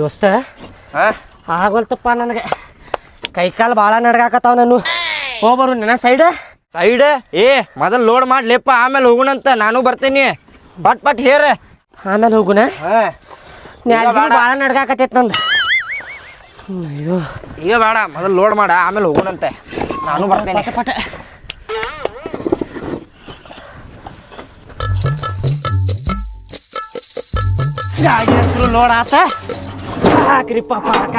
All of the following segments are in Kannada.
ದೋಸ್ತ ಆಗೋಲ್ತಪ್ಪ ನನಗೆ ಕೈಕಾಲು ಭಾಳ ನಡ್ಗಾಕತ್ತಾವ ನಾನು ಹೋಗ್ಬರು ನನ್ನ ಸೈಡ್ ಏ ಮೊದಲು ಲೋಡ್ ಮಾಡ್ಲಿಪ್ಪ ಆಮೇಲೆ ಹೋಗುಣಂತ ನಾನು ಬರ್ತೀನಿ ಪಟ್ ಹೇರ ಆಮೇಲೆ ಹೋಗುನ ಭಾಳ ನಡ್ಗಾಕತ್ತೈತೆ ನಂದು ಅಯ್ಯೋ ಈಗ ಬೇಡ ಮೊದಲು ಲೋಡ್ ಮಾಡ ಆಮೇಲೆ ಹೋಗುಣಂತೆ ನಾನು ಬರ್ತೇನೆ ಪಟ ಗಾಡಿ ಹತ್ರ ಲೋಡ್ ಆತ ಹಾಕ್ರಿಪ್ಪ ಪಾಕ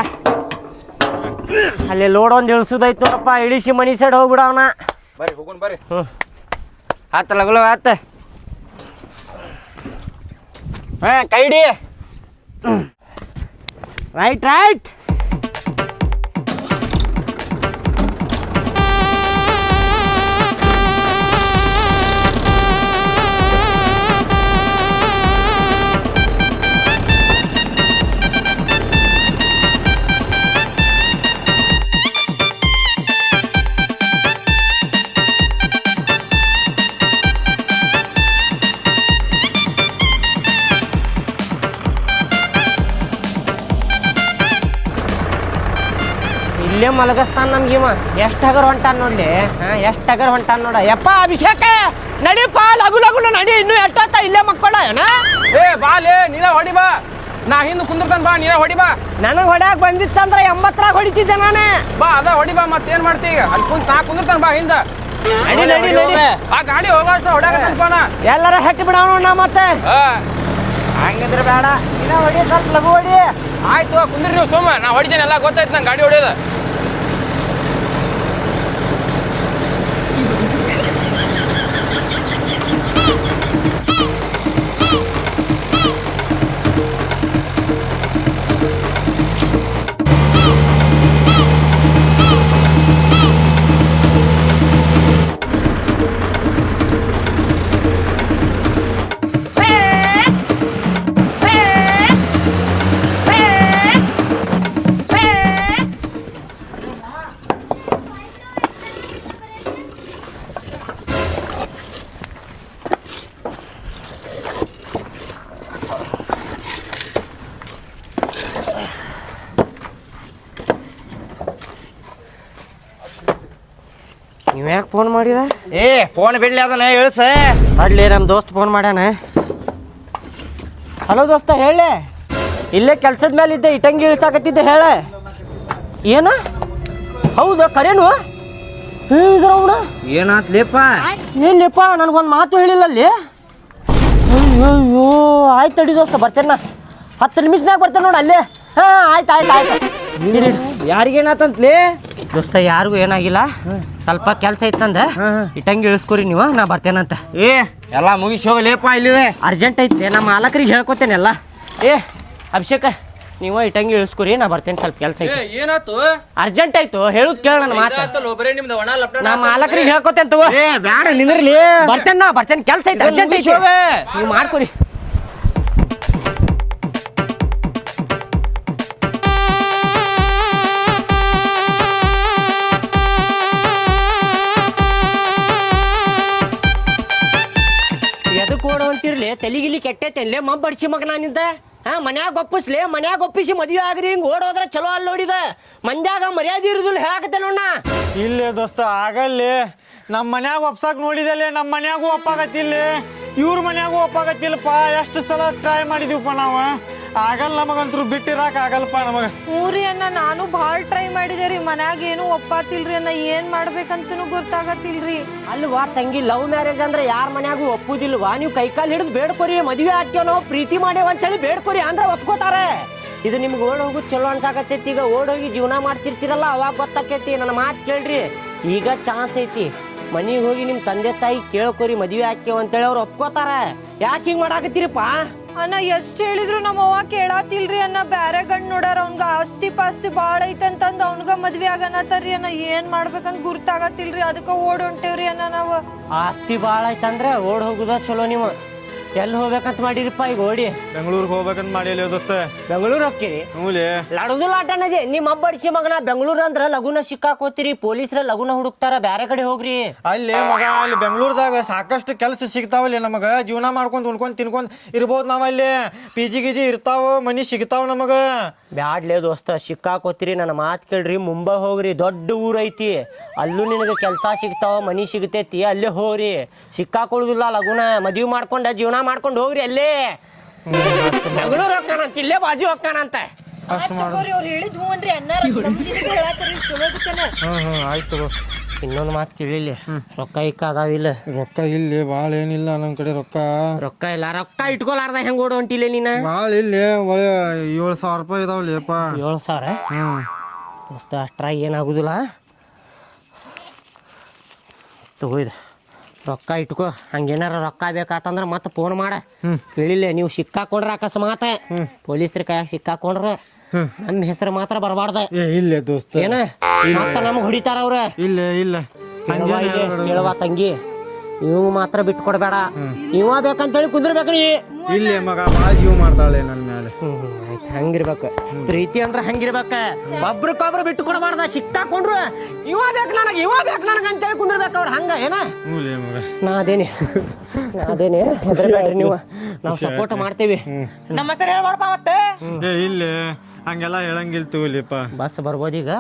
ಅಲ್ಲಿ ಲೋಡ್ ಒಂದು ಇಳಿಸೋದೈತೆ ನೋಡಪ್ಪ ಇಳಿಸಿ ಮನಿ ಸೈಡ್ ಹೋಗ್ಬಿಡವನ ಬರ್ರಿ ಹೋಗೋಣ ಬರ್ರಿ ಆತ ಲಗಲ ಆತ ಕೈ ಹಿಡಿ ರೈಟ್ ಇಲ್ಲೇ ಮಲಗಸ್ತಾನ ನಮ್ಗಿವ ಎಷ್ಟು ಹಗರ್ ಹೊಂಟಾನ ನೋಡ್ಲಿ ಎಷ್ಟು ಹಗರ್ ಹೊಂಟಾನ ನೋಡ ಯಪ್ಪ ಅಭಿಷೇಕ ನಡಿಪ್ಪ ಲಗು ನಡಿ ಇನ್ನು ಎಷ್ಟೊತ್ತ ಇಲ್ಲೇ ಮಕ್ಕಳ ಏ ಬಾಲೇ ನೀನ ಹೊಡಿ ಬಾ ನಾ ಹಿಂದೆ ಕುಂದಿರ್ತಾನ ಬಾ ನೀನ ಹೊಡಿ ಬಾ ನನಗೆ ಹೊಡ್ಯಾಕ ಬಂದಿತ್ತಂದ್ರ 80ರಾಗ ಹೊಡಿತಿದ್ದೆ ನಾನೇ ಬಾ ಅದ ಹೊಡಿ ಬಾ ಮತ್ತೇನ್ ಮಾಡ್ತಿ ಈಗ ಅಲ್ಲಿ ನಾ ಕುಂದಿರ್ತಾನ ಬಾ ಹಿಂದ ನಡಿ ಆ ಗಾಡಿ ಹೋಗೋಷ್ಟು ಹೊಡ್ಯಾಕತ್ತಪ್ಪ ನಾ ಎಲ್ಲಾರ ಹೆಟ್ಟಿ ಬಿಡೋಣ ನಾ ಮತ್ತೆ ಹಂಗಿದ್ರೆ ಬೇಡ ಇನ್ನ ಹೊಡಿ ಸ್ವಲ್ಪ ಲಗು ಹೊಡಿ ಆಯ್ತು ಕುಂದ್ರಿ ನೀವು ಸೋಮ ನಾ ಹೊಡಿತೇನೆ ಎಲ್ಲ ಗೊತ್ತಾಯ್ತು ನಂಗೆ ಗಾಡಿ ಹೊಡಿಯೋದು ನೀವು ಯಾಕೆ ಫೋನ್ ಮಾಡಿದ ಏ ಫೋನ್ ಬಿಡ್ಲಿ ಅದನ್ನ ಇಳಿಸ ಅಡ್ಲಿ ನಮ್ಮ ದೋಸ್ತ್ ಫೋನ್ ಮಾಡ್ಯಾನ ಹಲೋ ದೋಸ್ತ ಹೇಳೆ ಇಲ್ಲೇ ಕೆಲ್ಸದ ಮೇಲೆ ಇದ್ದೆ ಇಟ್ಟಂಗಿ ಇಳಿಸಾಕತ್ತಿದ್ದೆ ಹೇಳ ಏನ ಹೌದಾ ಕರೇನು ಇದ್ರ ಏನಾತ್ಲೇಪ ಏನ್ಲಿಪ್ಪ ನನಗೊಂದು ಮಾತು ಹೇಳಿಲ್ಲ ಅಲ್ಲಿ ಅಯ್ಯೋ ಆಯ್ತು ತಡಿ ದೋಸ್ತ ಬರ್ತೇನೆ ನಾ 10 ನಿಮಿಷನಾಗ ಬರ್ತೇನೆ ನೋಡಿ ಅಲ್ಲೇ ಆಯ್ತು ಯಾರಿಗೇನಾತಂತ್ಲೇ ದೋಸ್ತ ಯಾರಿಗೂ ಏನಾಗಿಲ್ಲ ಸ್ವಲ್ಪ ಕೆಲಸ ಇತ್ತಂದ ಇಟ್ಟಂಗಿ ಇಳಿಸ್ಕೊರಿ ನೀವು ನಾ ಬರ್ತೇನಂತ ಏ ಎಲ್ಲ ಮುಗಿಸಿ ಹೋಗಲೇಪ ಇಲ್ಲಿದೆ ಅರ್ಜೆಂಟ್ ಐತೆ ನಮ್ಮ ಮಾಲಕರಿಗೆ ಹೇಳ್ಕೊತೇನೆ ಎಲ್ಲ ಏ ಅಭಿಷೇಕ ನೀವು ಇಟ್ಟಂಗಿ ಇಳಿಸ್ಕೊರಿ ನಾ ಬರ್ತೇನೆ ಸ್ವಲ್ಪ ಕೆಲಸ ಐತೆ ಏನಾತು ಅರ್ಜೆಂಟ್ ಆಯ್ತು ಹೇಳುದ್ ಕೇಳ ನನ್ನ ಮಾತು ಬರೇ ನಿಮ್ದು ಒಣ ಲಪ್ಟ ನಾ ಮಾಲಕರಿಗೆ ಹೇಳ್ಕೊತೇನೆ ತಗೋ ಏ ಬ್ಯಾಡ ನಿಂದ್ರಲಿ ಬರ್ತೇನೆ ಕೆಲಸ ಐತೆ ಅರ್ಜೆಂಟ್ ಐತೆ ನೀವು ಮಾಡ್ಕೊರಿ ಎದಕ್ಕೆ ಓಡ ಹೊಂಟಿರ್ಲಿ ತಲೆಗಿಲಿ ಕೆಟ್ಟೈತೆ ಮಬ್ಬಡಿಸಿ ಮಗ ನಾನಿಂದ ಮನ್ಯಾಗ ಒಪ್ಪಿಸಿ ಮದುವೆ ಆಗ್ರಿ ಹಿಂಗೆ ಓಡೋದ್ರೆ ಚಲೋ ಅಲ್ಲಿ ನೋಡಿದ ಮಂದ್ಯಾಗ ಮರ್ಯಾದೆ ಇರುದಿಲ್ಲ ಹೇಳಾಕತ್ತೆ ನೋಡ ಇಲ್ಲೇ ದೋಸ್ತ ಆಗಲ್ಲಿ ನಮ್ಮ ಮನ್ಯಾಗ ಒಪ್ಸಾಕ್ ನೋಡಿದಲ್ಲಿ ನಮ್ಮ ಮನ್ಯಾಗೂ ಒಪ್ಪಾಗತ್ತಿಲ್ಲ ಇವ್ರ ಮನ್ಯಾಗೂ ಒಪ್ಪಾಗತ್ತಿಲ್ಲಪ್ಪ ಎಷ್ಟು ಸಲ ಟ್ರೈ ಮಾಡಿದೀವಪ್ಪ ನಾವು ಆಗಲ್ಲ ನಮಗಂತೂ ಬಿಟ್ಟಿರಾಕ ಆಗಲ್ಲಪ್ಪ ನಮಗ ಊರಿ ಅಣ್ಣ ನಾನು ಭಾಳ ಟ್ರೈ ಮಾಡಿದೆ ರೀ ಮನ್ಯಾಗ ಏನು ಒಪ್ಪಾತಿಲ್ರಿ ಅಣ್ಣ ಏನ್ ಮಾಡ್ಬೇಕಂತನೂ ಗೊತ್ತಾಗತ್ತಿಲ್ರಿ ಅಲ್ವಾ ತಂಗಿ ಲವ್ ಮ್ಯಾರೇಜ್ ಅಂದ್ರೆ ಯಾರ ಮನ್ಯಾಗೂ ಒಪ್ಪುದಿಲ್ವಾ ನೀವು ಕೈಕಾಲು ಹಿಡಿದು ಬೇಡ್ಕೊರಿ ಮದುವೆ ಹಾಕ್ಯೋ ನಾವು ಪ್ರೀತಿ ಮಾಡೇವ ಅಂತೇಳಿ ಬೇಡ್ಕೊರಿ ಅಂದ್ರೆ ಒಪ್ಕೋತಾರೆ ಇದು ನಿಮ್ಗೆ ಓಡ್ ಹೋಗುದು ಚಲೋ ಅನ್ಸಾಕತ್ತೈತಿ ಈಗ ಓಡೋಗಿ ಜೀವನ ಮಾಡ್ತಿರ್ತೀರಲ್ಲ ಅವಾಗ ಗೊತ್ತಾಕೈತಿ ನನ್ನ ಮಾತು ಕೇಳ್ರಿ ಈಗ ಚಾನ್ಸ್ ಐತಿ ಮನೆಗೆ ಹೋಗಿ ನಿಮ್ಮ ತಂದೆ ತಾಯಿ ಕೇಳ್ಕೊರಿ ಮದುವೆ ಹಾಕ್ಯವ ಅಂತೇಳಿ ಅವ್ರು ಒಪ್ಕೋತಾರ ಯಾಕೆ ಹಿಂಗೆ ಮಾಡಾಕತ್ತೀರಿಪ್ಪ ಅಣ್ಣ ಎಷ್ಟ್ ಹೇಳಿದ್ರು ನಮ್ಮವ್ವ ಕೇಳಾತಿಲ್ರಿ ಅಣ್ಣ ಬ್ಯಾರೆ ಗಂಡ್ ನೋಡ್ಯಾರ ಅವ್ನ್ಗ ಆಸ್ತಿ ಪಾಸ್ತಿ ಬಾಳ ಐತಂತಂದ್ ಅವ್ನ್ಗ ಮದ್ವೆ ಆಗನತ್ತಾರ್ರಿ ಅಣ್ಣ ಏನ್ ಮಾಡ್ಬೇಕಂತ ಗುರ್ತಾಗತ್ತಿಲ್ರಿ ಅದಕ್ಕ ಓಡ್ ಹೊಂಟೇವ್ರಿ ಅಣ್ಣ ನಾವು ಆಸ್ತಿ ಭಾಳ ಐತಂದ್ರೆ ಓಡ್ ಹೋಗುದ ಚಲೋ ನೀವು ಎಲ್ಲಿ ಹೋಗ್ಬೇಕಂತ ಮಾಡಿರಿಪ್ಪ ಈಗ ಓಡಿ? ಬೆಂಗಳೂರಿಗೆ ಹೋಗ್ಬೇಕಂತ ಮಾಡಿಲ್ಲ ದೋಸ್ತ. ಬೆಂಗಳೂರು ಹೋಗ್ತೀರಿ? ಹ್ಞೂಲೇ. ಲಡದುಲ್ ಆಟನದೆ ನಿಮ್ಮ ಅಬ್ಬಡಿಸಿ ಮಗನ. ಬೆಂಗಳೂರು ಅಂದ್ರ ಲಗುನ ಸಿಕ್ಕಾಕೋತೀರಿ, ಪೊಲೀಸ್ರ ಲಗುನ ಹುಡುಕ್ತಾರ, ಬ್ಯಾರೆ ಕಡೆ ಹೋಗ್ರಿ. ಅಲ್ಲಿ ಮಗ ಅಲ್ಲಿ ಬೆಂಗಳೂರದಾಗ ಸಾಕಷ್ಟು ಕೆಲಸ ಸಿಗ್ತಾವಲ್ಲಿ ನಮಗ. ಜೀವನ ಮಾಡ್ಕೊಂಡ್ ಉಣ್ಕೊಂಡ್ ತಿನ್ಕೊಂಡ್ ಇರ್ಬೋದು ನಾವ್ ಅಲ್ಲಿ. PG ಗಿಜಿ ಇರ್ತಾವ, ಮನಿ ಸಿಗ್ತಾವ ನಮಗ. ಬ್ಯಾಡ್ಲೇ ದೋಸ್ತ, ಸಿಕ್ಕಾಕೋತೀರಿ. ನನ್ನ ಮಾತು ಕೇಳ್ರಿ, ಮುಂಬೈ ಹೋಗ್ರಿ, ದೊಡ್ಡ ಊರ್ ಐತಿ. ಅಲ್ಲೂ ನಿನಗೆ ಕೆಲಸ ಸಿಗ್ತಾವ, ಮನಿ ಸಿಗ್ತೈತಿ, ಅಲ್ಲೇ ಹೋಗ್ರಿ. ಸಿಕ್ಕಾಕೊಳ್ಳುದಿಲ್ಲ, ಲಗುನ ಮದುವೆ ಮಾಡ್ಕೊಂಡ ಜೀವನ ಮಾಡ್ಕೊಂಡು ಹೋಗ್ರಿ ಅಲ್ಲೇ. ಬೆಂಗಳೂರು ಹೋಗ್ತಾನಂತ, ಇಲ್ಲೇ ಬಾಜು ಹೋಗ್ತಾನಂತ. ಅವ್ರು ಹೇಳಿದ್ ಹ್ಞೂ ಅನ್ರಿ ಅನ್ನಾರ ಹೇಳತ್ತಾರ ಚಲೋದಕ್ಕನ. ಆಯ್ತು ತಗೋ. ಇನ್ನೊಂದು ಮಾತು ಕೇಳಿಲ್ಲ, ರೊಕ್ಕ ಇಕ್ಕ ಅದಾವಿಲ್ಲ? ರೊಕ್ಕ ಇಲ್ಲಿ ಭಾಳ ಏನಿಲ್ಲ ನಮ್ ಕಡೆ. ರೊಕ್ಕ ಇಲ್ಲ. ರೊಕ್ಕ ಇಟ್ಕೊಲಾರ್ದ ಹೆಂಗ್ ಓಡು ಹೊಂಟಿಲ್ಲ ನೀನ? ಭಾಳ ಇಲ್ಲಿ ಒಳ್ಳೆ 7,000 ರೂಪಾಯಿ ಇದಾವಲ್ಲಿಪ್ಪ. 7,000? ದೋಸ್ತ ಅಷ್ಟ್ರಾಗ ಏನಾಗುದಿಲ್ಲ, ತಗೋಯ್ದು ರೊಕ್ಕ ಇಟ್ಕೋ. ಹಂಗೇನಾರ ರೊಕ್ಕ ಬೇಕಾತಂದ್ರ ಮತ್ತೆ ಫೋನ್ ಮಾಡ. ಕೇಳಿಲ್ಲ, ನೀವು ಸಿಕ್ಕಾಕೊಂಡ್ರ ಅಕಸ್ಮಾತ ಪೊಲೀಸರ ಕೈಯಾಗ ಸಿಕ್ಕಾಕೊಂಡ್ರ ನಮ್ಮ ಹೆಸರು ಮಾತ್ರ ಬರಬಾರ್ದ. ಇಲ್ಲ ದೋಸ್ತ, ಏನ ಮತ್ತ ನಮ್ಗೆ ಹೊಡಿತಾರ ಅವ್ರ. ಇಲ್ಲ ಕೇಳುವ ತಂಗಿ, ಇವ್ ಮಾತ್ರ ಬಿಟ್ಕೊಡ್ಬೇಡ. ಇವ ಬೇಕಂತೇಳಿ ಕುಂದ್ರಬೇಕ್ರಿ. ಇಲ್ಲೇ ಮಗ ಭಾಳ ಜೀವ ಮಾಡ್ತಾಳೆ ನನ್ನ ಮೇಲೆ. ಹಂಗಿರ್ಬೇಕ ಪ್ರೀತಿ ಅಂದ್ರ ಹಂಗಿರ್ಬೇಕ. ಒಬ್ರಕೊಬ್ರು ಬಿಟ್ಟು ಕೊಡಬಾರ್ದ. ಸಿಕ್ಕಾಕೊಂಡ್ರು ಇವ ಬೇಕು ನನಗ ಅಂತೇಳಿ ಕುಂದಿರ್ಬೇಕ ಅವ್ರ. ಹಂಗ ಏನ ನಾದೇನಿ ಹೆದರ್ಬೇಡ್ರಿ ನೀವು, ನಾವು ಸಪೋರ್ಟ್ ಮಾಡ್ತೀವಿ. ನಮ್ಮ ಹೆಸರು ಹೇಳ್ಬಾರ್ದ ಮತ್ತೆ. ಇಲ್ಲೇ ಹಂಗೆಲ್ಲ ಹೇಳಂಗಿಲ್ತೀವಲ್ಲಿಪ್ಪ. ಬಸ್ ಬರ್ಬೋದೀಗ?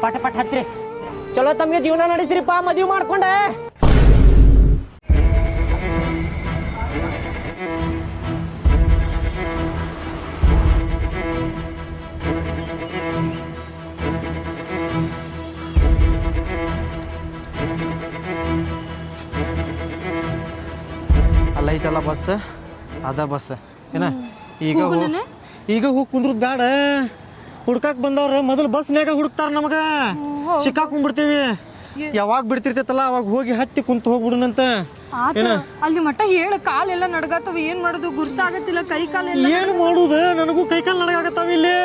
ಪಟ ಹತ್ರಿ. ಚಲೋ ತಮ್ಗೆ ಜೀವನ ನಡೆಸ್ರಿಪ್ಪ, ಮದುವೆ ಮಾಡ್ಕೊಂಡೆ. ಅಲ್ಲ ಐತಲ್ಲ ಬಸ್, ಅದ ಬಸ್ ಏನ. ಈಗ ಹೋಗಿ ಕುಂದ್ರದ್ ಬ್ಯಾಡ. ಹುಡ್ಕಾಕ್ ಬಂದವ್ರ ಮೊದಲು ಬಸ್ನ್ಯಾಗ ಹುಡುಕ್ತಾರ ನಮಗ. ಸಿಕ್ಕಾಕೊಂಡ್ಬಿಡ್ತೀವಿ. ಯಾವಾಗ ಬಿಡ್ತಿರ್ತೈತಲ್ಲ ಅವಾಗ ಹೋಗಿ ಹತ್ತಿ ಕುಂತ ಹೋಗ್ಬಿಡುನಂತ. ಅಲ್ಲಿ ಮಟ್ಟ ಹೇಳ, ಕಾಲೆಲ್ಲ ನಡ್ಗಾತವ. ಏನ್ ಮಾಡೋದು ಗುರ್ತಾಗತ್ತಿಲ್ಲ, ಕೈ ಕಾಲೆಲ್ಲ. ಏನು ಮಾಡುದು, ನನಗೂ ಕೈ ಕಾಲು ನಡಗಾಕತ್ತಾವ ಇಲ್ಲಿ.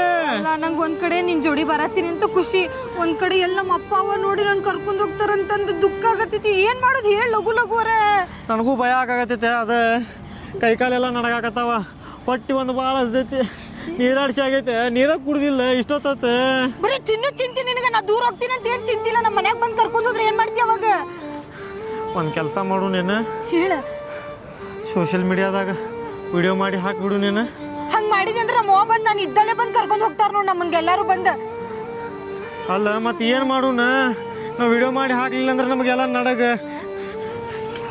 ನಂಗೆ ಒಂದ್ ಕಡೆ ನಿನ್ ಜೋಡಿ ಬರತ್ತೀನಿ ಅಂತ ಖುಷಿ, ಒಂದ್ ಕಡೆ ಎಲ್ಲ ನಮ್ಮ ಅಪ್ಪ ಅವ್ವ ನೋಡಿ ನನ್ ಕರ್ಕೊಂಡ್ ಹೋಗ್ತಾರಂತಂದು ದುಃಖ ಆಗತ್ತೈತಿ. ಏನ್ ಮಾಡೋದು ಹೇಳ, ಲಘುವರ. ನನಗೂ ಭಯ ಆಗಾಕತ್ತೈತೆ. ಅದ ಕೈ ಕಾಲೆಲ್ಲ ನಡಗಾಕತ್ತಾವ. ಹೊಟ್ಟಿ ಒಂದು ಭಾಳ ಹಸ್ದೈತಿ, ನೀರಾಡ್ಸಿ ಆಗೈತೆ. ನೀರ ಕುಡ್ದಿಲ್ಲ ಇಷ್ಟೊತ್ತ. ಬರೀ ತಿನ್ನು ಚಿಂತಿ ನಿನಗ. ನಾ ದೂರ ಹೋಗ್ತೀನಿ ಅಂತ ಏನ್ ಚಿಂತಿಲ್ಲ. ನಮ್ಮ ಮನ್ಯಾಗ ಬಂದ್ ಕರ್ಕೊಂಡ್ ಹೋದ್ರೆ ಏನ್ ಮಾಡ್ತೀಯ ಅವಾಗ? ಒಂದು ಕೆಲಸ ಮಾಡು ನೀನು, ಹೇಳ. ಸೋಷಿಯಲ್ ಮೀಡಿಯಾದಾಗ ವಿಡಿಯೋ ಮಾಡಿ ಹಾಕ್ಬಿಡು ನೀನು. ಹಂಗ್ ಮಾಡಿದೆ ಅಂದ್ರೆ ನಮ್ಮ ಅವ್ವ ಬಂದ್ ನಾನು ಇದ್ದಲ್ಲೇ ಬಂದ್ ಕರ್ಕೊಂಡ್ ಹೋಗ್ತಾರ ನೋಡಿ ನಮ್ಮನ್ಗೆಲ್ಲಾರು ಬಂದ. ಅಲ್ಲ ಮತ್ತೆ ಏನು ಮಾಡೋಣ? ನಾವು ವಿಡಿಯೋ ಮಾಡಿ ಹಾಕ್ಲಿಲ್ಲ ಅಂದ್ರೆ ನಮಗೆಲ್ಲ ನಡಗ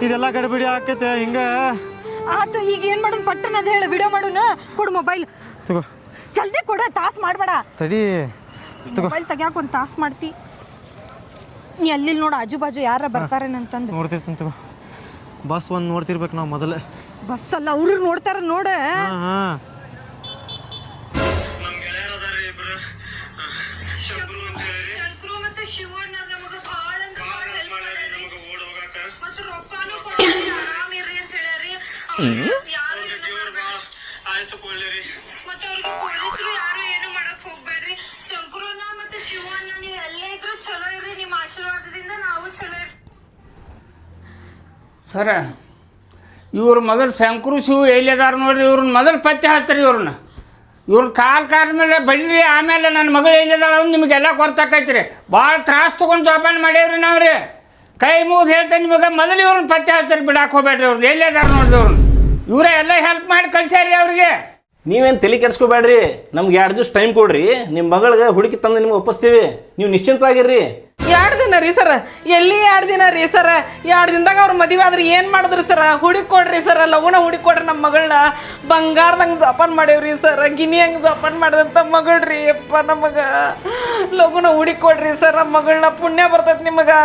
ಇದೆಲ್ಲ ಗಡಿಬಿಡಿ ಆಕೈತೆ ಹಿಂಗ. ಆತ ಈಗ ಏನ್ ಮಾಡೋಣ? ಪಟ್ಟನ ಅದ ಹೇಳ, ವಿಡಿಯೋ ಮಾಡೋಣ. ಕೊಡು ಮೊಬೈಲ್. ತಗೋ, ಜಲ್ದಿ ಕೊಡ, ತಾಸ್ ಮಾಡ್ಬೇಡ. ತಡಿ, ಮೊಬೈಲ್ ತೆಗ್ಯಾಕ ಒಂದು ತಾಸ್ ಮಾಡ್ತಿ. ನೀ ಅಲ್ಲಿ ನೋಡು, ಆಜು ಬಾಜು ಯಾರ ಬರ್ತಾರೇನಂತಂದು ನೋಡ್ತಿರ್ತೀನಿ. ತಗೋ, ಬಸ್ ಒಂದು ನೋಡ್ತಿರ್ಬೇಕು ನಾವು ಮೊದಲೇ. ಬಸ್ ಅಲ್ಲ, ಅವ್ರು ನೋಡ್ತಾರ ನೋಡ. ಸರ, ಇವ್ರು ಮೊದಲು ಶಂಕರು ಶಿವು ಎಲ್ಲಿದಾರ ನೋಡ್ರಿ. ಇವ್ರನ್ನ ಮೊದಲು ಪತ್ತೆ ಹಚ್ಚ್ರಿ. ಇವ್ರನ್ನ ಕಾಲ್ ಮೇಲೆ ಬಡ್ರಿ. ಆಮೇಲೆ ನನ್ನ ಮಗಳು ಎಲ್ಲಿದಾಳ ಅಂತ ನಿಮಗೆಲ್ಲ ಗೊತ್ತಾಕೈತ್ರಿ. ಭಾಳ ತ್ರಾಸ ತೊಗೊಂಡು ಜೋಪಾನ ಮಾಡೇವ್ರಿ ನಾವು ರೀ. ಕೈ ಮುಗಿದು ಹೇಳ್ತೇನೆ ನಿಮಗೆ, ಮೊದಲು ಇವ್ರನ್ನ ಪತ್ತೆ ಹಚ್ಚ್ರಿ. ಬಿಡಾಕ್ ಹೋಗ್ಬೇಡ್ರಿ. ಇವ್ರನ್ನ ಎಲ್ಲಿದಾರ ನೋಡ್ರಿ. ಇವರೇ ಎಲ್ಲ ಹೆಲ್ಪ್ ಮಾಡಿ ಕಳ್ಸ್ಯಾರಿ ಅವ್ರಿಗೆ. ನೀವೇನು ತಲೆ ಕೆಡಿಸ್ಕೋಬೇಡ್ರಿ. ನಮ್ಗೆ 2 ದಿವಸ ಟೈಮ್ ಕೊಡ್ರಿ. ನಿಮ್ಮ ಮಗಳಿಗೆ ಹುಡುಕಿ ತಂದು ನಿಮ್ಗೆ ಒಪ್ಪಿಸ್ತೀವಿ. ನೀವು ನಿಶ್ಚಿಂತವಾಗಿರ್ರಿ. 2 ದಿನ ರೀ ಸರ? ಎಲ್ಲಿ 2 ದಿನ ರೀ ಸರ? 2 ದಿನದಾಗ ಅವ್ರ ಮದುವೆ ಆದ್ರೆ ಏನು ಮಾಡಿದ್ರಿ ಸರ? ಹುಡುಕೊಡ್ರಿ ಸರ, ಲಗುನ ಹುಡುಕೊಡ್ರಿ. ನಮ್ಮ ಮಗಳನ್ನ ಬಂಗಾರದಂಗೆ ಜೋಪಾನ ಮಾಡೇವ್ರಿ ಸರ. ಗಿನಿ ಹಂಗೆ ಜೋಪಾನ ಮಾಡಿದಂಥ ಮಗಳ್ರಿ. ಅಪ್ಪ ನಮಗೆ ಲಗುನ ಹುಡುಕೊಡ್ರಿ ಸರ. ಮಗಳನ್ನ ಪುಣ್ಯ ಬರ್ತೈತೆ ನಿಮಗೆ.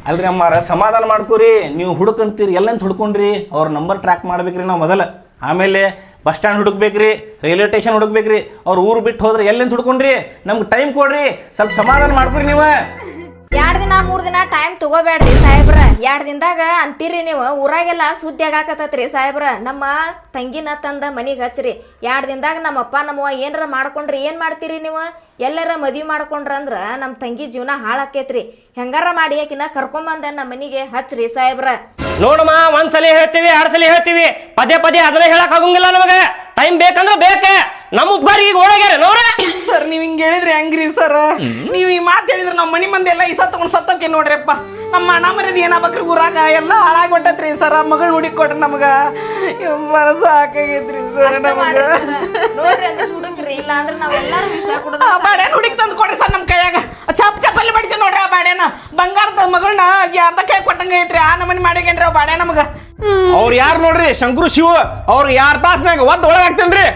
ಅಲ್ರಿ ಅಮ್ಮಾರ, ಸಮಾಧಾನ ಮಾಡ್ಕೋರಿ. ನೀವು ಹುಡುಕಂತೀರಿ, ಎಲ್ಲಂತ ಹುಡ್ಕೊಂಡ್ರಿ. ಅವ್ರ ನಂಬರ್ ಟ್ರ್ಯಾಕ್ ಮಾಡ್ಬೇಕ್ರಿ ನಾವು ಮೊದಲು. ಆಮೇಲೆ ಬಸ್ ಸ್ಟ್ಯಾಂಡ್ ಹುಡುಕ್ಬೇಕ್ರಿ, ರೈಲ್ವೆ ಸ್ಟೇಷನ್ ಹುಡುಕ್ಬೇಕ್ರಿ. ಅವ್ರು ಊರು ಬಿಟ್ಟು ಹೋದ್ರೆ ಎಲ್ಲಿಂದ ಹುಡ್ಕೊಂಡ್ರಿ. ನಮ್ಗೆ ಟೈಮ್ ಕೊಡ್ರಿ, ಸ್ವಲ್ಪ ಸಮಾಧಾನ ಮಾಡ್ಕೊರಿ ನೀವು. 2 ದಿನ 3 ದಿನ ಟೈಮ್ ತಗೋಬೇಡ್ರಿ ಸಾಹೇಬ್ರ. 2 ದಿನದಾಗ ಅಂತೀರಿ ನೀವು. ಊರಾಗೆಲ್ಲ ಸುದ್ದಿ ಆಗಾಕತ್ತೈತ್ರಿ ಸಾಹೇಬ್ರ. ನಮ್ಮ ತಂಗಿನ ತಂದ ಮನಿಗೆ ಹಚ್ಚ್ರಿ. 2 ದಿನದಾಗ ನಮ್ಮ ಅಪ್ಪ ನಮ್ಮವ್ವ ಏನಾರ ಮಾಡ್ಕೊಂಡ್ರಿ ಏನು ಮಾಡ್ತೀರಿ ನೀವು? ಎಲ್ಲರ ಮದ್ವಿ ಮಾಡ್ಕೊಂಡ್ರ ಅಂದ್ರ ನಮ್ಮ ತಂಗಿ ಜೀವನ ಹಾಳಾಕೈತ್ರಿ. ಹೆಂಗಾರ ಮಾಡಿ ಆಕಿನ ಕರ್ಕೊಂಬಂದ ನಮ್ಮ ಮನಿಗೆ ಹಚ್ಚ್ರಿ ಸಾಹೇಬ್ರ. ನೋಡಮ್ಮ ಒಂದ್ಸಲ ಹೇಳ್ತೀವಿ 2 ಸಲ ಹೇಳ್ತೀವಿ, ಪದೇ ಪದೇ ಅದನ್ನ ಹೇಳಕ್ ಆಗೋಂಗಿಲ್ಲ ನಮಗೆ. ಟೈಮ್ ಬೇಕಂದ್ರೆ ಬೇಕೆ. ನಮ್ಮ ಉಪ್ಗಾರಿಗೆ ಓಡಾಗ್ಯಾರ ನೋಡ್ರ. ಸರ್ ನೀವ್ ಹಿಂಗ್ ಹೇಳಿದ್ರಿ ಹೆಂಗ್ರಿ ಸರ್? ನೀವ್ ಈ ಮಾತು ಹೇಳಿದ್ರೆ ನಮ್ಮ ಮನಿ ಮಂದಿ ಎಲ್ಲ ಈ ತಗೊಂಡ್ ಸತ್ತೋಕೆ ನೋಡ್ರಿಪ್ಪ. ನಮ್ಮ ಅಣ್ಣ ಮರ್ಯಾದಿ ಏನಾಗ್ಬೇಕ್ರಿ ಊರಾಗ ಎಲ್ಲ ಹಾಳಾಗ್ಬಿಟ್ಟತ್ರಿ ಸರ್. ಮಗಳು ಹುಡುಕಿ ಕೊಟ್ರಿ ನಮಗ, ಮನಸ್ಸು ಸಾಕಾಗೈತ್ರಿ ಸರ್ ನಮಗ. ನೋಡ್ರಿ ಅಂತ ಹುಡುಕ್ರಿ, ಇಲ್ಲ ಅಂದ್ರೆ ನಾವೆಲ್ಲಾರು ವಿಷ ಕುಡ್ದ ಬಾಡ್ಯಾನ ಹುಡುಕಿ ತಂದು ಕೊಡ್ರಿ ಸರ್ ನಮ್ಮ ಕೈಯಾಗ. ಚಪ್ ಚಪ್ಪಲ್ಲಿ ಬಡಿತೀವಿ ನೋಡ್ರಿ ಆ ಬಾಡ್ಯಾನ. ಬಂಗಾರದ ಮಗಳನ್ನ ಅರ್ಧ ಕೈ ಕೊಟ್ಟಂಗ ಐತ್ರಿ. ಆ ನಮನಿ ಮಾಡ್ಯಾಗೇನ್ರಿ ಆ ಬಾಡ್ಯ ನಮಗ. ಅವ್ರು ಯಾರು ನೋಡ್ರಿ, ಶಂಕರು ಶಿವ. ಅವ್ರು 2 ತಾಸ್ನಾಗ ಒಳಗಾಗ್ತೇನ್ರಿ.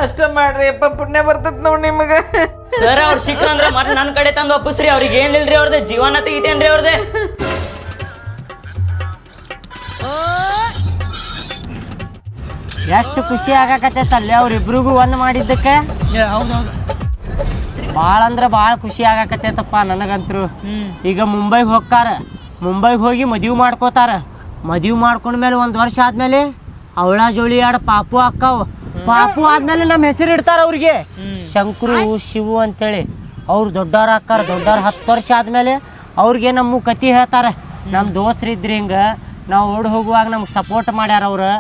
ಅಷ್ಟ ಮಾಡ್ರಿ ಅಪ್ಪ, ಪುಣ್ಯ ಬರ್ತೈತ್ ನೋಡ್ ನಿಮಗ. ಸರ್ ಅವ್ರು ಸಿಕ್ಕ್ರ ಅಂದ್ರೆ ಮತ್ತೆ ನನ್ನ ಕಡೆ ತಂದು ಒಪ್ಪಿಸ್ರಿ. ಅವ್ರಿಗೆ ಏನಿಲ್ರಿ ಅವ್ರದ್ದು ಜೀವನ ತೆಗಿತೇನ್ರಿ ಅವ್ರದ್ದೇ. ಎಷ್ಟು ಖುಷಿ ಆಗಾಕತ್ತೈತಲ್ಲಿ ಅವ್ರಿಬ್ರಿಗೂ ಒಂದ್ ಮಾಡಿದ್ದಕ್ಕೆ. ಭಾಳ ಅಂದ್ರೆ ಭಾಳ ಖುಷಿ ಆಗಾಕತ್ತೈತಪ್ಪ ನನಗಂತರು. ಈಗ ಮುಂಬೈಗೆ ಹೋಗ್ತಾರ, ಮುಂಬೈಗೆ ಹೋಗಿ ಮದುವೆ ಮಾಡ್ಕೋತಾರ. ಮದುವೆ ಮಾಡ್ಕೊಂಡ್ಮೇಲೆ 1 ವರ್ಷ ಆದ್ಮೇಲೆ ಅವಳ ಜೋಳಿ 2 ಪಾಪು ಅಕ್ಕಾವು. ಪಾಪು ಆದ್ಮೇಲೆ ನಮ್ಮ ಹೆಸರು ಇಡ್ತಾರ ಅವ್ರಿಗೆ, ಶಂಕರು ಶಿವು ಅಂತೇಳಿ. ಅವ್ರು ದೊಡ್ಡವ್ರು ಹಾಕಾರ. ದೊಡ್ಡವ್ರು 10 ವರ್ಷ ಆದ್ಮೇಲೆ ಅವ್ರಿಗೆ ನಮ್ಮ ಕತಿ ಹೇಳ್ತಾರೆ. ನಮ್ಮ ದೋಸ್ತ್ರು ಇದ್ರಿ ಹಿಂಗೆ, ನಾವು ಓಡಿ ಹೋಗುವಾಗ ನಮ್ಗೆ ಸಪೋರ್ಟ್ ಮಾಡ್ಯಾರ ಅವ್ರು.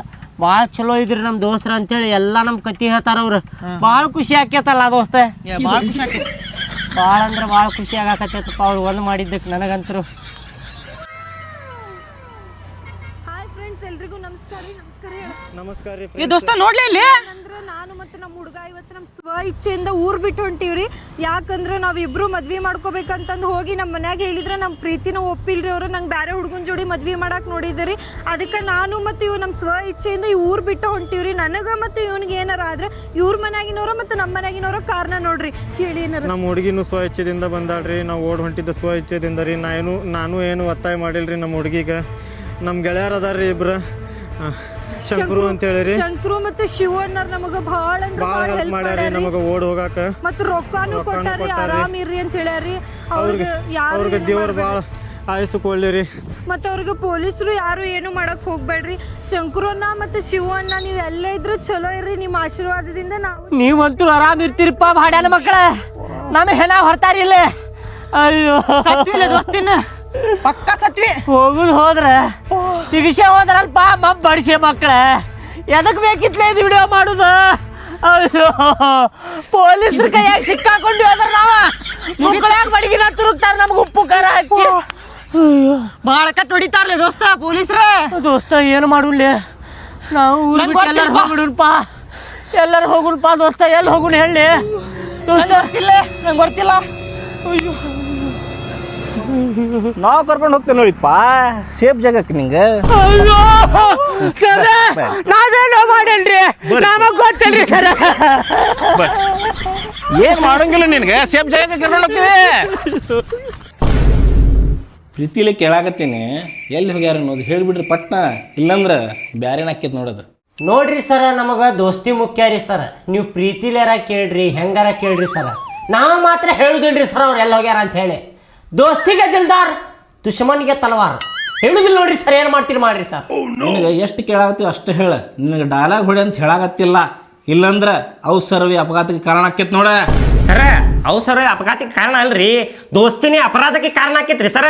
ಭಾಳ ಚಲೋ ಇದ್ರಿ ನಮ್ಮ ದೋಸ್ತ್ರ ಅಂತೇಳಿ ಎಲ್ಲ ನಮ್ಮ ಕತಿ ಹೇಳ್ತಾರ ಅವ್ರು. ಭಾಳ ಖುಷಿ ಆಕೇತಲ್ಲ ದೋಸ್ತ, ಭಾಳ ಅಂದ್ರೆ ಭಾಳ ಖುಷಿ ಆಗಾಕತ್ತೈತಪ್ಪ ಅವ್ರು ಒಂದು ಮಾಡಿದ್ದಕ್ಕೆ ನನಗಂತರು. ಹಾಯ್ ಫ್ರೆಂಡ್ಸ್, ಎಲ್ರಿಗೂ ನಮಸ್ಕಾರ ರೀ. ನಮಸ್ಕಾರ ರೀ. ಈ ದೋಸ್ತ ನೋಡ್ಲಿ ಇಲ್ಲಿ. ಅಂದ್ರೆ ನಾನು ಮತ್ತೆ ನಮ್ಮ ಹುಡುಗ ಇವತ್ತು ನಮ್ಮ ಸ್ವ ಇಚ್ಛೆಯಿಂದ ಊರ್ ಬಿಟ್ಟು ಹೊಂಟೀವ್ರಿ. ಯಾಕಂದ್ರೆ ನಾವಿಬ್ರು ಮದ್ವಿ ಮಾಡ್ಕೋಬೇಕಂತಂದು ಹೋಗಿ ನಮ್ಮ ಮನ್ಯಾಗ ಹೇಳಿದ್ರೆ ನಮ್ಮ ಪ್ರೀತಿನ ಒಪ್ಪಿಲ್ರಿ ಅವರು. ನಂಗೆ ಬೇರೆ ಹುಡುಗನ ಜೋಡಿ ಮದ್ವಿ ಮಾಡಕ್ ನೋಡಿದ್ರಿ. ಅದಕ್ಕೆ ನಾನು ಮತ್ತು ಇವ್ ನಮ್ಮ ಸ್ವ ಇಚ್ಛೆಯಿಂದ ಈ ಊರ್ ಬಿಟ್ಟು ಹೊಂಟೀವ್ರಿ. ನನಗೆ ಮತ್ತು ಇವನಿಗೆ ಏನಾರ ಆದ್ರೆ ಇವ್ರ ಮನ್ಯಾಗಿನವ್ರ ಮತ್ತು ನಮ್ಮ ಮನ್ಯಾಗಿನವ್ರ ಕಾರಣ ನೋಡ್ರಿ. ಹೇಳಿ ಏನಾರ. ನಮ್ಮ ಹುಡುಗಿನೂ ಸ್ವ ಇಚ್ಛೆದಿಂದ ಬಂದಾಳ್ರಿ. ನಾವು ಓಡ್ ಹೊಂಟಿದ್ದ ಸ್ವ ಇಚ್ಛೆದಿಂದ ರೀ. ನಾನು ಏನು ಒತ್ತಾಯ ಮಾಡಿಲ್ರಿ ನಮ್ಮ ಹುಡುಗಿಗೆ. ನಮ್ಮ ಗೆಳೆಯರ್ ಅದಾರ್ರಿ ಇಬ್ರು, ಶಂಕರು ಅಂತ ಹೇಳಿರಿ. ಶಂಕರು ಮತ್ತು ಶಿವಣ್ಣ ನಮಗ ಭಾಳ ಅಂದ್ರೆ ಭಾಳ ಹೆಲ್ಪ್ ಮಾಡ್ಯಾರಿ ನಮಗ ಓಡ್ ಹೋಗಾಕ. ಮತ್ತು ರೊಕ್ಕಾನು ಕೊಟ್ಟಾರಿ, ಆರಾಮ್ ಇರ್ರಿ ಅಂತ ಹೇಳ್ಯಾರಿ. ಅವ್ರಿಗೆ ದೇವ್ರ ಭಾಳ ಆಯಸ್ಸು ಕೊಳ್ಳಿರಿ. ಮತ್ತು ಅವ್ರಿಗೆ ಪೊಲೀಸರು ಯಾರು ಏನು ಮಾಡಕ್ ಹೋಗ್ಬೇಡ್ರಿ. ಶಂಕರಣ್ಣ ಮತ್ತು ಶಿವಣ್ಣ ನೀವು ಎಲ್ಲೇ ಇದ್ರು ಚಲೋ ಇರ್ರಿ. ನಿಮ್ಮ ಆಶೀರ್ವಾದದಿಂದ ನಾವು ನೀವಂತೂ ಆರಾಮ್ ಇರ್ತೀರಿಪ್ಪ ಭಾಡ್ಯಾನ ಮಕ್ಕಳ. ನಮ್ಮ ಹೆಣ ಹೊರ್ತಾರಿಲ್ಲ. ಅಯ್ಯೋ ಸತ್ವಿಲ್ಲ ದೋಸ್ತಿನ, ಪಕ್ಕ ಸತ್ವಿ. ಹೋಗುದು ಹೋದ್ರ ಸಿಗಿಸೆ ಹೋದ್ರಲ್ಪ ಬಡಿಸೆ ಮಕ್ಕಳ. ಎದಕ್ ಬೇಕಿತ್ಲೆ ಇದು ವಿಡಿಯೋ ಮಾಡುದು? ಅಯ್ಯೋ ಪೊಲೀಸ್ರ ಕೈಯಾಗ ಸಿಕ್ಕಾಕೊಂಡು ಹೋದ್ರ ನಾವ ಮಕ್ಕಳಾಗ ಬಡಗಿನ ತುರುಕ್ತಾರ ನಮ್ಗೆ ಉಪ್ಪು ಖಾರ ಹಚ್ಚಿ. ಅಯ್ಯೋ ಬಾಳ ಕಟ್ ಹೊಡಿತಾರ್ಲೆ ದೋಸ್ತ ಪೊಲೀಸ್ರ. ದೋಸ್ತ ಏನು ಮಾಡುನ್ಲೆ ನಾವು ಎಲ್ಲರೂ ಹೋಗ್ಬಿಡುನ್ಪ, ಎಲ್ಲರೂ ಹೋಗುನ್ಪ ದೋಸ್ತ. ಎಲ್ಲಿ ಹೋಗುನ್ ಹೇಳಿ ದೋಸ್ತ? ನಂಗೆ ಗೊತ್ತಿಲ್ಲ. ಅಯ್ಯೋ ನಾವು ಕರ್ಕೊಂಡು ಹೋಗ್ತೇವೆ ನೋಡಿಪ್ಪ ಸೇಫ್ ಜಾಗಕ್ಕೆ ನಿಂಗೆ. ಅಯ್ಯೋ ಸರ ನಾವೇನೋ ಮಾಡಲ್ರಿ, ನಮಗ್ ಗೊತ್ತಲ್ರಿ ಸರ. ಏನು ಮಾಡಂಗಿಲ್ಲ ನಿನಗೆ, ಸೇಫ್ ಜಾಗಕ್ಕೆ ಕರ್ಕೊಂಡು ಹೋಗ್ತೀವಿ. ಪ್ರೀತಿಲಿ ಕೇಳಾಕತ್ತೀನಿ, ಎಲ್ಲಿ ಹೋಗ್ಯಾರ ಅನ್ನೋದು ಹೇಳಿಬಿಡ್ರಿ ಪಟ್ನ, ಇಲ್ಲಂದ್ರೆ ಬ್ಯಾರೇನ ಆಕೈತೆ ನೋಡೋದು. ನೋಡ್ರಿ ಸರ, ನಮಗ ದೋಸ್ತಿ ಮುಖ್ಯ ರೀ ಸರ್. ನೀವು ಪ್ರೀತಿಲೇರ ಕೇಳ್ರಿ, ಹೆಂಗಾರ ಕೇಳ್ರಿ ಸರ. ನಾವು ಮಾತ್ರ ಹೇಳುದಿಲ್ರಿ ಸರ್ ಅವ್ರು ಎಲ್ಲಿ ಹೋಗ್ಯಾರ ಅಂತ ಹೇಳಿ. ದೋಸ್ತಿಗೆ ದಿಲ್ದಾರ್, ದುಶ್ಮನ್ಗೆ ತಲವಾರ್. ಹೇಳುದಿಲ್ಲ ನೋಡ್ರಿ ಸರ್. ಏನು ಮಾಡ್ತೀರಿ ಮಾಡ್ರಿ ಸರ್. ನಿನಗೆ ಎಷ್ಟು ಕೇಳಾಕತ್ತೀವಿ ಅಷ್ಟು ಹೇಳ. ನಿನಗೆ ಡೈಲಾಗ್ ಹೊಡಿ ಅಂತ ಹೇಳಾಕತ್ತಿಲ್ಲ, ಇಲ್ಲಂದ್ರೆ ಅವಸರವಿ ಅಪಘಾತಕ್ಕೆ ಕಾರಣ ಆಕೈತೆ ನೋಡ. ಸರ ಅವಸರ ಅಪಘಾತಕ್ಕೆ ಕಾರಣ ಅಲ್ರಿ, ದೋಸ್ತಿನೇ ಅಪರಾಧಕ್ಕೆ ಕಾರಣ ಆಕೈತ್ರಿ ಸರ.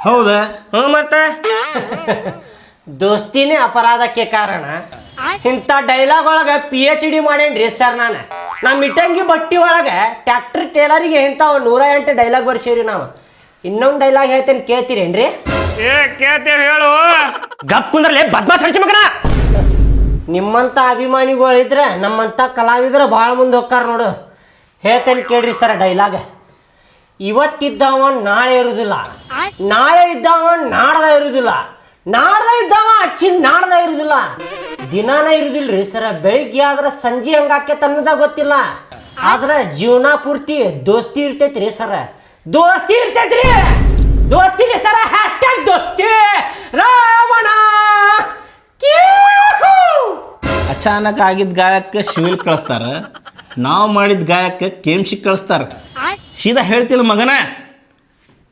ಹೌದಾ? ಹ್ಞೂ ಮತ್ತೆ ದೋಸ್ತಿನೇ ಅಪರಾಧಕ್ಕೆ ಕಾರಣ. ಇಂಥ ಡೈಲಾಗ್ ಒಳಗೆ PhD ಮಾಡೇನ್ರಿ ಸರ್ ನಾನು. ನಮ್ಮ ಇಟ್ಟಂಗಿ ಬಟ್ಟಿ ಒಳಗೆ ಟ್ಯಾಕ್ಟ್ರಿ ಟೇಲರಿಗೆ ಇಂಥ 108 ಡೈಲಾಗ್ ಬರ್ಸೀವ್ರಿ ನಾವು. ಇನ್ನೊಂದು ಡೈಲಾಗ್ ಹೇಳ್ತೇನೆ, ಕೇಳ್ತೀರೇನ್ರಿ? ಕೇಳ್ತೇವೆ ಹೇಳು. ಗಪ್ ಕುಂದ್ರಲೆ ಬದ್ಮಾಸ್ ಹಡ್ಸಿ ಮಗನ. ನಿಮ್ಮಂಥ ಅಭಿಮಾನಿಗಳಿದ್ರೆ ನಮ್ಮಂಥ ಕಲಾವಿದ್ರ ಭಾಳ ಮುಂದೆ ಹೋಗ್ತಾರ ನೋಡು. ಹೇಳ್ತೇನೆ ಕೇಳ್ರಿ ಸರ್ ಡೈಲಾಗ್. ಇವತ್ತಿದ್ದವ ನಾಳೆ ಇರುವುದಿಲ್ಲ, ನಾಳೆ ಇದ್ದವ ನಾಡ್ದ ಇರುವುದಿಲ್ಲ, ನಾಡ್ದ ಇದ್ದವ ಅಚ್ಚಿನ ನಾಡ್ದ ಇರುವುದಿಲ್ಲ, ದಿನಾನ ಇರುದಿಲ್ರಿ ಸರ. ಬೆಳಿಗ್ಗೆ ಆದ್ರೆ ಸಂಜೆ ಹಂಗಾಕೇತ ಅನ್ನೋದಾಗ ಗೊತ್ತಿಲ್ಲ, ಆದ್ರೆ ಜೀವನ ಪೂರ್ತಿ ದೋಸ್ತಿ ಇರ್ತೈತ್ರಿ ಸರ. ದೋಸ್ತಿ ಇರ್ತೈತ್ರಿ, ದೋಸ್ತಿರಿ ಸರ. ಹ್ಯಾಶ್ಟ್ಯಾಗ್ ದೋಸ್ತಿ ರಾವಣ. ಅಚಾನಕ್ ಆಗಿದ್ದ ಗಾಯಕ್ಕೆ ಶಿವಿಲ್ ಕಳಿಸ್ತಾರ, ನಾವು ಮಾಡಿದ ಗಾಯಕ್ಕೆ KMC ಕಳಿಸ್ತಾರ. ಸೀದಾ ಹೇಳ್ತಿಲ್ಲ ಮಗನ.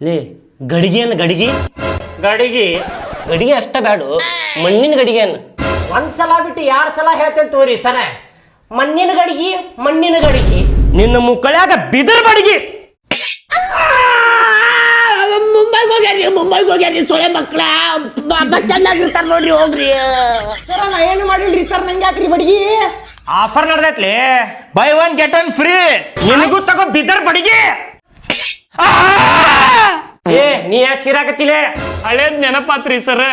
ಲೇ ಗಡಿಗೆಯನ್ನು ಗಡಿಗೆ ಗಡಿಗೆ ಗಡಿಗೆ ಅಷ್ಟ ಬೇಡ, ಮಣ್ಣಿನ ಗಡಿಗೆಯನ್ನು ಒಂದ್ಸಲ ಬಿಟ್ಟು 2 ಸಲ ಹೇಳ್ತೇನೆ ತೋರಿ ಸರ. ಮಣ್ಣಿನ ಗಡಿಗೆ, ಮಣ್ಣಿನ ಗಡಿಗೆ, ನಿನ್ನ ಮುಕ್ಕಳ್ಯಾಗ ಬಿದರ್ ಬಡಿಗೆ. ಮುಂಬೈಗೆ ಹೋಗ್ಯಾರಿ, ಮುಂಬೈ ಹೋಗ್ಯಾರಿ ಸೊಳೆ ಮಕ್ಕಳ ಬಸ್ ಸ್ಟ್ಯಾಂಡ್ ಇರ್ತಾರ ನೋಡ್ರಿ ಹೋಗ್ರಿ. ಸರ್ ನಾ ಏನು ಮಾಡಿಲ್ರಿ ಸರ್ ನಂಗೆ ಯಾಕ್ರಿ ಬಡಗಿ ಆಫರ್ ನಡ್ದೈತ್ಲಿ ಬೈ 1 get 1 ಫ್ರೀ. ನಿನಗೂ ತಗೋ ಬಿದರ್ ಬಡಿಗೆ. ಏ ನೀ ಯಾಕೆ ಚೀರಾಕತ್ತಿಲೆ? ಹಳೇದ್ ನೆನಪಾತ್ರಿ ಸರ್.